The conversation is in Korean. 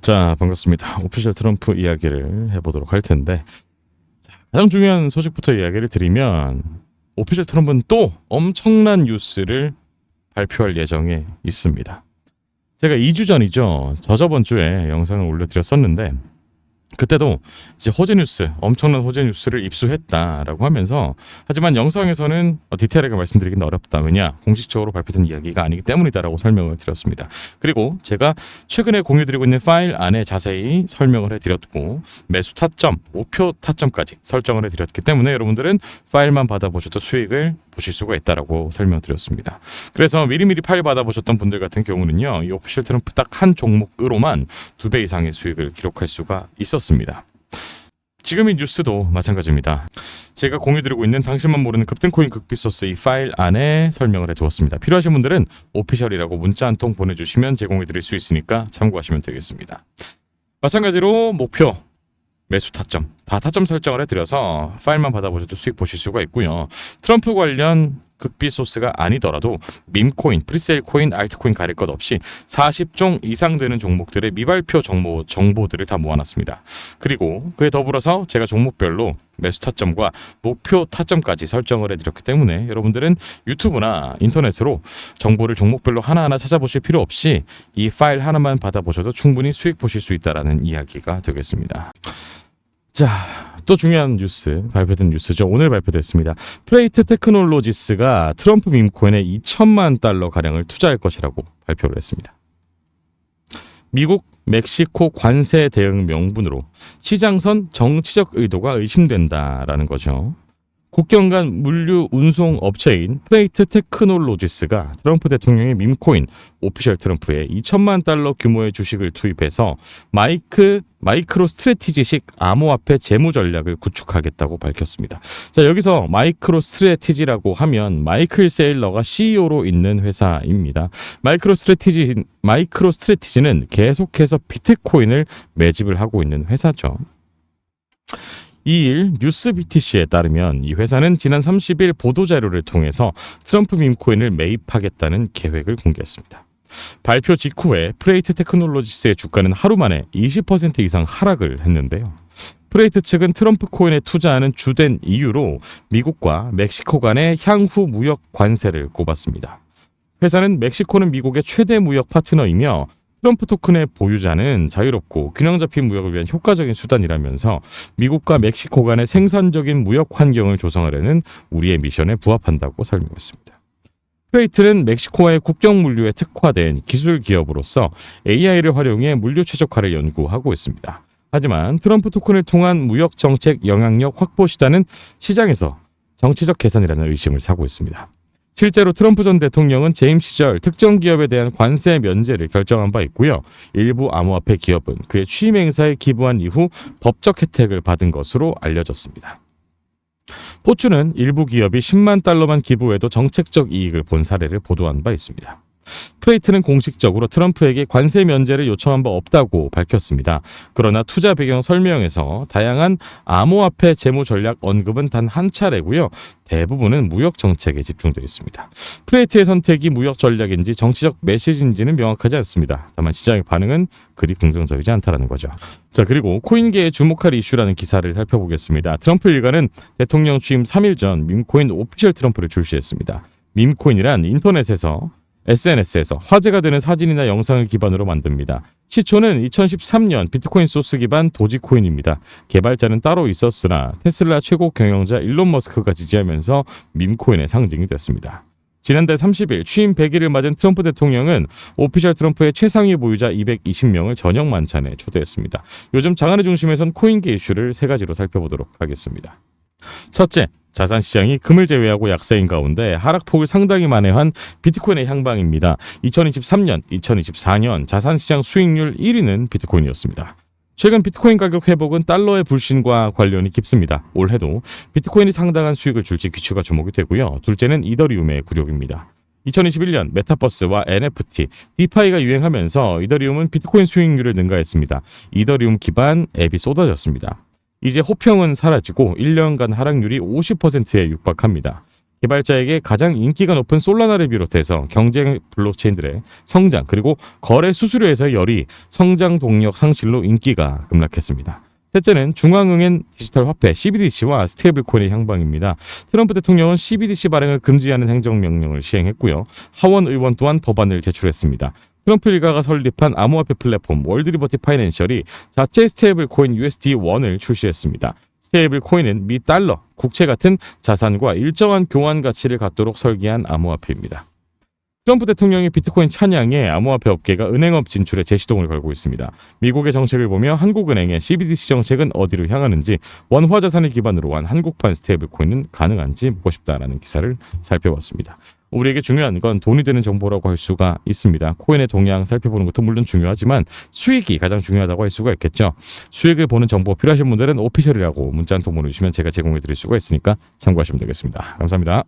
자, 반갑습니다. 오피셜 트럼프 이야기를 해보도록 할 텐데, 가장 중요한 소식부터 이야기를 드리면, 오피셜 트럼프는 또 엄청난 뉴스를 발표할 예정에 있습니다. 제가 2주 전이죠. 저번 주에 영상을 올려드렸었는데, 그때도 이제 호재 뉴스, 엄청난 호재 뉴스를 입수했다라고 하면서, 하지만 영상에서는 디테일하게 말씀드리기는 어렵다. 왜냐? 공식적으로 발표된 이야기가 아니기 때문이다라고 설명을 드렸습니다. 그리고 제가 최근에 공유드리고 있는 파일 안에 자세히 설명을 해드렸고, 매수 타점, 목표 타점까지 설정을 해드렸기 때문에 여러분들은 파일만 받아보셔도 수익을 보실 수가 있다라고 설명드렸습니다. 그래서 미리미리 파일 받아보셨던 분들 같은 경우는요, 이 오피셜 트럼프 딱 한 종목으로만 2배 이상의 수익을 기록할 수가 있었습니다. 지금 이 뉴스도 마찬가지입니다. 제가 공유드리고 있는 당신만 모르는 급등코인 극비소스 이 파일 안에 설명을 해두었습니다. 필요하신 분들은 오피셜이라고 문자 한 통 보내주시면 제공해드릴 수 있으니까 참고하시면 되겠습니다. 마찬가지로 목표, 매수 타점, 다 타점 설정을 해드려서 파일만 받아보셔도 수익 보실 수가 있고요. 트럼프 관련 극비 소스가 아니더라도 밈코인, 프리세일 코인, 알트코인 가릴 것 없이 40종 이상 되는 종목들의 미발표 정보들을 다 모아놨습니다. 그리고 그에 더불어서 제가 종목별로 매수 타점과 목표 타점까지 설정을 해드렸기 때문에 여러분들은 유튜브나 인터넷으로 정보를 종목별로 하나하나 찾아보실 필요 없이 이 파일 하나만 받아보셔도 충분히 수익 보실 수 있다는 이야기가 되겠습니다. 자, 또 중요한 뉴스, 발표된 뉴스죠. 오늘 발표됐습니다. 프레이트 테크놀로지스가 트럼프 밈코인에 2천만 달러 가량을 투자할 것이라고 발표를 했습니다. 미국, 멕시코 관세 대응 명분으로 시장선 정치적 의도가 의심된다라는 거죠. 국경 간 물류 운송 업체인 프레이트 테크놀로지스가 트럼프 대통령의 밈코인 오피셜 트럼프에 2천만 달러 규모의 주식을 투입해서 마이크로 스트래티지식 암호화폐 재무 전략을 구축하겠다고 밝혔습니다. 자, 여기서 마이크로 스트래티지라고 하면 마이클 세일러가 CEO로 있는 회사입니다. 마이크로 스트래티지는 계속해서 비트코인을 매집을 하고 있는 회사죠. 2일 뉴스 BTC에 따르면 이 회사는 지난 30일 보도자료를 통해서 트럼프 밈코인을 매입하겠다는 계획을 공개했습니다. 발표 직후에 프레이트 테크놀로지스의 주가는 하루 만에 20% 이상 하락을 했는데요. 프레이트 측은 트럼프 코인에 투자하는 주된 이유로 미국과 멕시코 간의 향후 무역 관세를 꼽았습니다. 회사는 멕시코는 미국의 최대 무역 파트너이며 트럼프 토큰의 보유자는 자유롭고 균형 잡힌 무역을 위한 효과적인 수단이라면서 미국과 멕시코 간의 생산적인 무역 환경을 조성하려는 우리의 미션에 부합한다고 설명했습니다. 프레이트는 멕시코와의 국경 물류에 특화된 기술 기업으로서 AI를 활용해 물류 최적화를 연구하고 있습니다. 하지만 트럼프 토큰을 통한 무역 정책 영향력 확보 시다는 시장에서 정치적 계산이라는 의심을 사고 있습니다. 실제로 트럼프 전 대통령은 재임 시절 특정 기업에 대한 관세 면제를 결정한 바 있고요. 일부 암호화폐 기업은 그의 취임 행사에 기부한 이후 법적 혜택을 받은 것으로 알려졌습니다. 포춘은 일부 기업이 10만 달러만 기부해도 정책적 이익을 본 사례를 보도한 바 있습니다. 프레이트는 공식적으로 트럼프에게 관세 면제를 요청한 바 없다고 밝혔습니다. 그러나 투자 배경 설명에서 다양한 암호화폐 재무 전략 언급은 단 한 차례고요. 대부분은 무역 정책에 집중되어 있습니다. 프레이트의 선택이 무역 전략인지 정치적 메시지인지는 명확하지 않습니다. 다만 시장의 반응은 그리 긍정적이지 않다는 거죠. 자, 그리고 코인계에 주목할 이슈라는 기사를 살펴보겠습니다. 트럼프 일가는 대통령 취임 3일 전 밈코인 오피셜 트럼프를 출시했습니다. 밈코인이란 인터넷에서 SNS에서 화제가 되는 사진이나 영상을 기반으로 만듭니다. 시초는 2013년 비트코인 소스 기반 도지코인입니다. 개발자는 따로 있었으나 테슬라 최고 경영자 일론 머스크가 지지하면서 밈코인의 상징이 됐습니다. 지난달 30일 취임 100일을 맞은 트럼프 대통령은 오피셜 트럼프의 최상위 보유자 220명을 저녁 만찬에 초대했습니다. 요즘 장안의 중심에선 코인계 이슈를 세 가지로 살펴보도록 하겠습니다. 첫째, 자산 시장이 금을 제외하고 약세인 가운데 하락폭을 상당히 만회한 비트코인의 향방입니다. 2023년, 2024년 자산 시장 수익률 1위는 비트코인이었습니다. 최근 비트코인 가격 회복은 달러의 불신과 관련이 깊습니다. 올해도 비트코인이 상당한 수익을 줄지 귀추가 주목이 되고요. 둘째는 이더리움의 굴욕입니다. 2021년 메타버스와 NFT, 디파이가 유행하면서 이더리움은 비트코인 수익률을 능가했습니다. 이더리움 기반 앱이 쏟아졌습니다. 이제 호평은 사라지고 1년간 하락률이 50%에 육박합니다. 개발자에게 가장 인기가 높은 솔라나를 비롯해서 경쟁 블록체인들의 성장 그리고 거래 수수료에서의 열이 성장 동력 상실로 인기가 급락했습니다. 셋째는 중앙은행 디지털 화폐 CBDC와 스테이블 코인의 향방입니다. 트럼프 대통령은 CBDC 발행을 금지하는 행정명령을 시행했고요. 하원 의원 또한 법안을 제출했습니다. 트럼프 일가가 설립한 암호화폐 플랫폼 월드리버티 파이낸셜이 자체 스테이블 코인 USD1을 출시했습니다. 스테이블 코인은 미 달러, 국채 같은 자산과 일정한 교환 가치를 갖도록 설계한 암호화폐입니다. 트럼프 대통령의 비트코인 찬양에 암호화폐 업계가 은행업 진출에 재시동을 걸고 있습니다. 미국의 정책을 보며 한국은행의 CBDC 정책은 어디로 향하는지, 원화 자산을 기반으로 한 한국판 스테이블 코인은 가능한지 묻고 싶다라는 기사를 살펴봤습니다. 우리에게 중요한 건 돈이 되는 정보라고 할 수가 있습니다. 코인의 동향 살펴보는 것도 물론 중요하지만 수익이 가장 중요하다고 할 수가 있겠죠. 수익을 보는 정보 필요하신 분들은 오피셜이라고 문자 한 통 보내주시면 제가 제공해 드릴 수가 있으니까 참고하시면 되겠습니다. 감사합니다.